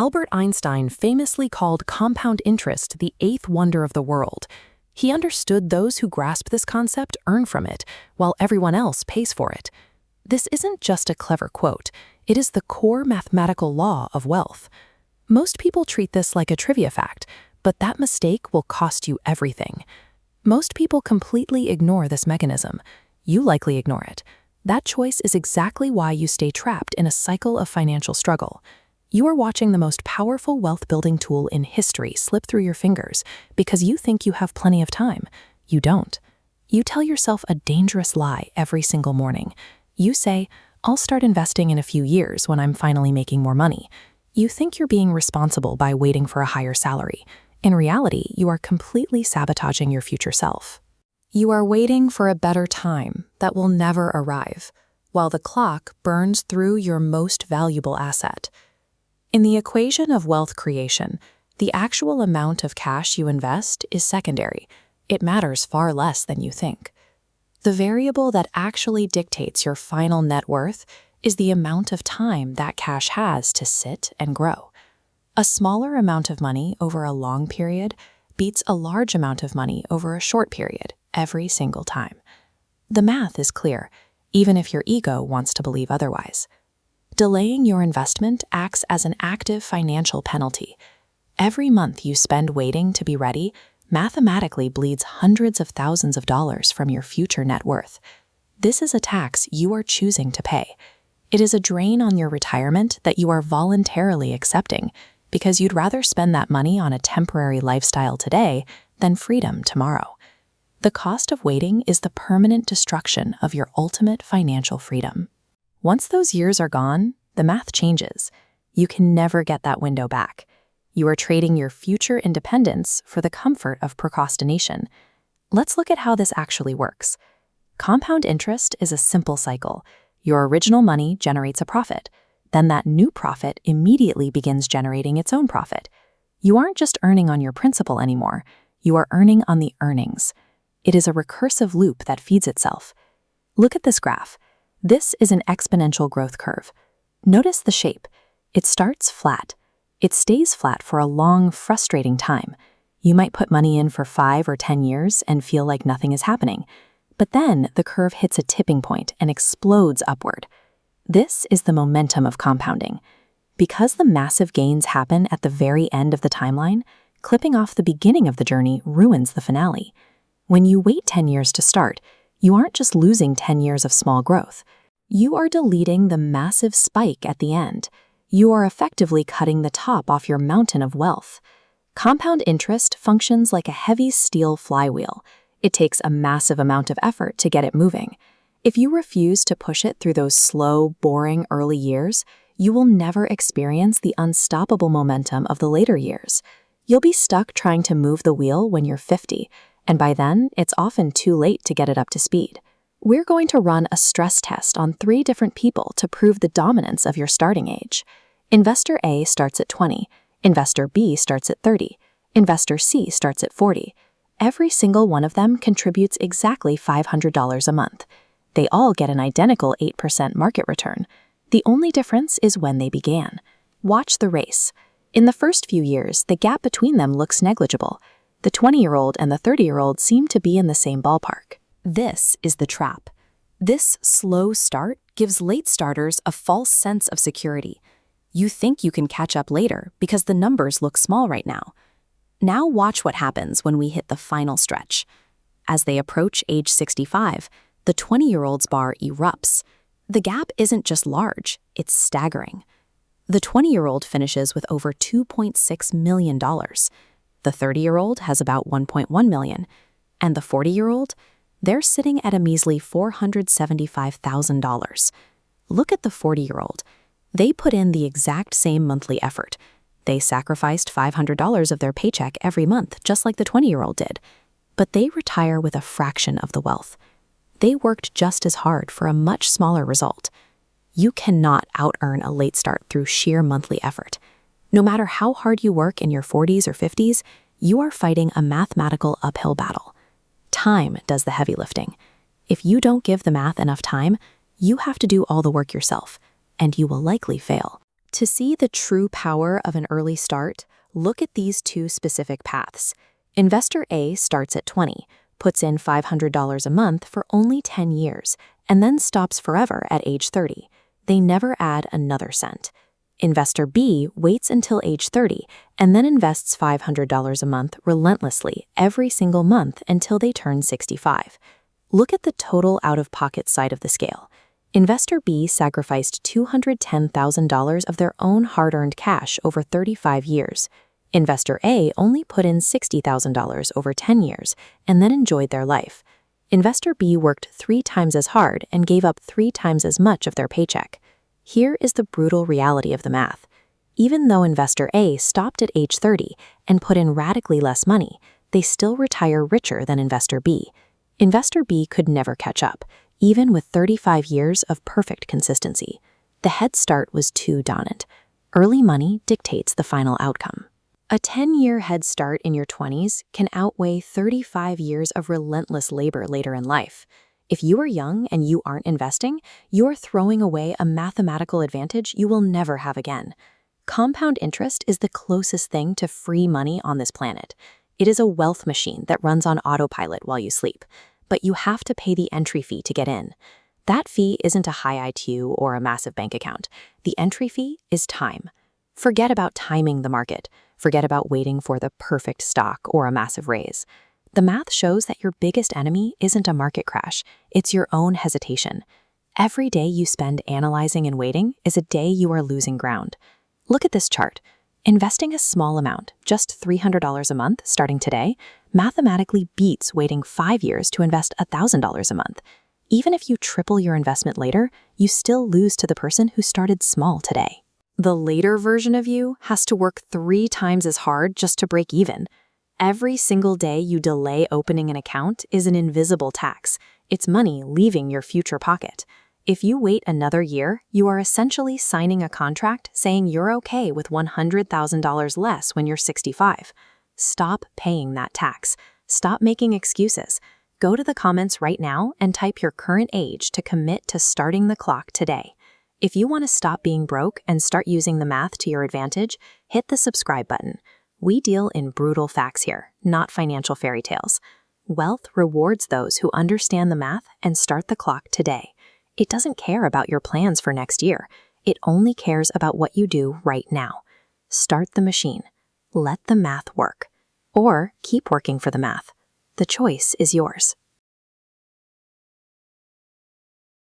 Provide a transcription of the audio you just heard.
Albert Einstein famously called compound interest the eighth wonder of the world. He understood those who grasp this concept earn from it, while everyone else pays for it. This isn't just a clever quote, it is the core mathematical law of wealth. Most people treat this like a trivia fact, but that mistake will cost you everything. Most people completely ignore this mechanism. You likely ignore it. That choice is exactly why you stay trapped in a cycle of financial struggle. You are watching the most powerful wealth-building tool in history slip through your fingers because you think you have plenty of time. You don't. You tell yourself a dangerous lie every single morning. You say, "I'll start investing in a few years when I'm finally making more money." You think you're being responsible by waiting for a higher salary. In reality, you are completely sabotaging your future self. You are waiting for a better time that will never arrive, while the clock burns through your most valuable asset. In the equation of wealth creation, the actual amount of cash you invest is secondary. It matters far less than you think. The variable that actually dictates your final net worth is the amount of time that cash has to sit and grow. A smaller amount of money over a long period beats a large amount of money over a short period every single time. The math is clear, even if your ego wants to believe otherwise. Delaying your investment acts as an active financial penalty. Every month you spend waiting to be ready mathematically bleeds hundreds of thousands of dollars from your future net worth. This is a tax you are choosing to pay. It is a drain on your retirement that you are voluntarily accepting because you'd rather spend that money on a temporary lifestyle today than freedom tomorrow. The cost of waiting is the permanent destruction of your ultimate financial freedom. Once those years are gone, the math changes. You can never get that window back. You are trading your future independence for the comfort of procrastination. Let's look at how this actually works. Compound interest is a simple cycle. Your original money generates a profit. Then that new profit immediately begins generating its own profit. You aren't just earning on your principal anymore. You are earning on the earnings. It is a recursive loop that feeds itself. Look at this graph. This is an exponential growth curve. Notice the shape. It starts flat. It stays flat for a long, frustrating time. You might put money in for 5 or 10 years and feel like nothing is happening. But then the curve hits a tipping point and explodes upward. This is the momentum of compounding. Because the massive gains happen at the very end of the timeline, clipping off the beginning of the journey ruins the finale. When you wait 10 years to start, you aren't just losing 10 years of small growth. You are deleting the massive spike at the end. You are effectively cutting the top off your mountain of wealth. Compound interest functions like a heavy steel flywheel. It takes a massive amount of effort to get it moving. If you refuse to push it through those slow, boring early years, you will never experience the unstoppable momentum of the later years. You'll be stuck trying to move the wheel when you're 50, and by then, it's often too late to get it up to speed. We're going to run a stress test on 3 different people to prove the dominance of your starting age. Investor A starts at 20, Investor B starts at 30, Investor C starts at 40. Every single one of them contributes exactly $500 a month. They all get an identical 8% market return. The only difference is when they began. Watch the race. In the first few years, the gap between them looks negligible. The 20-year-old and the 30-year-old seem to be in the same ballpark. This is the trap. This slow start gives late starters a false sense of security. You think you can catch up later because the numbers look small right now. Now watch what happens when we hit the final stretch. As they approach age 65, the 20-year-old's bar erupts. The gap isn't just large, it's staggering. The 20-year-old finishes with over $2.6 million. The 30-year-old has about $1.1 million. And the 40-year-old? They're sitting at a measly $475,000. Look at the 40-year-old. They put in the exact same monthly effort. They sacrificed $500 of their paycheck every month, just like the 20-year-old did. But they retire with a fraction of the wealth. They worked just as hard for a much smaller result. You cannot out-earn a late start through sheer monthly effort. No matter how hard you work in your 40s or 50s, you are fighting a mathematical uphill battle. Time does the heavy lifting. If you don't give the math enough time, you have to do all the work yourself, and you will likely fail. To see the true power of an early start, look at these two specific paths. Investor A starts at 20, puts in $500 a month for only 10 years, and then stops forever at age 30. They never add another cent. Investor B waits until age 30 and then invests $500 a month relentlessly every single month until they turn 65. Look at the total out-of-pocket side of the scale. Investor B sacrificed $210,000 of their own hard-earned cash over 35 years. Investor A only put in $60,000 over 10 years and then enjoyed their life. Investor B worked 3 times as hard and gave up 3 times as much of their paycheck. Here is the brutal reality of the math. Even though Investor A stopped at age 30 and put in radically less money, they still retire richer than Investor B. Investor B could never catch up, even with 35 years of perfect consistency. The head start was too dominant. Early money dictates the final outcome. A 10-year head start in your 20s can outweigh 35 years of relentless labor later in life. If you are young and you aren't investing, you're throwing away a mathematical advantage you will never have again. Compound interest is the closest thing to free money on this planet. It is a wealth machine that runs on autopilot while you sleep, but you have to pay the entry fee to get in. That fee isn't a high IQ or a massive bank account. The entry fee is time. Forget about timing the market. Forget about waiting for the perfect stock or a massive raise. The math shows that your biggest enemy isn't a market crash, it's your own hesitation. Every day you spend analyzing and waiting is a day you are losing ground. Look at this chart. Investing a small amount, just $300 a month starting today, mathematically beats waiting 5 years to invest $1,000 a month. Even if you triple your investment later, you still lose to the person who started small today. The later version of you has to work 3 times as hard just to break even. Every single day you delay opening an account is an invisible tax. It's money leaving your future pocket. If you wait another year, you are essentially signing a contract saying you're okay with $100,000 less when you're 65. Stop paying that tax. Stop making excuses. Go to the comments right now and type your current age to commit to starting the clock today. If you want to stop being broke and start using the math to your advantage, hit the subscribe button. We deal in brutal facts here, not financial fairy tales. Wealth rewards those who understand the math and start the clock today. It doesn't care about your plans for next year. It only cares about what you do right now. Start the machine. Let the math work. Or keep working for the math. The choice is yours.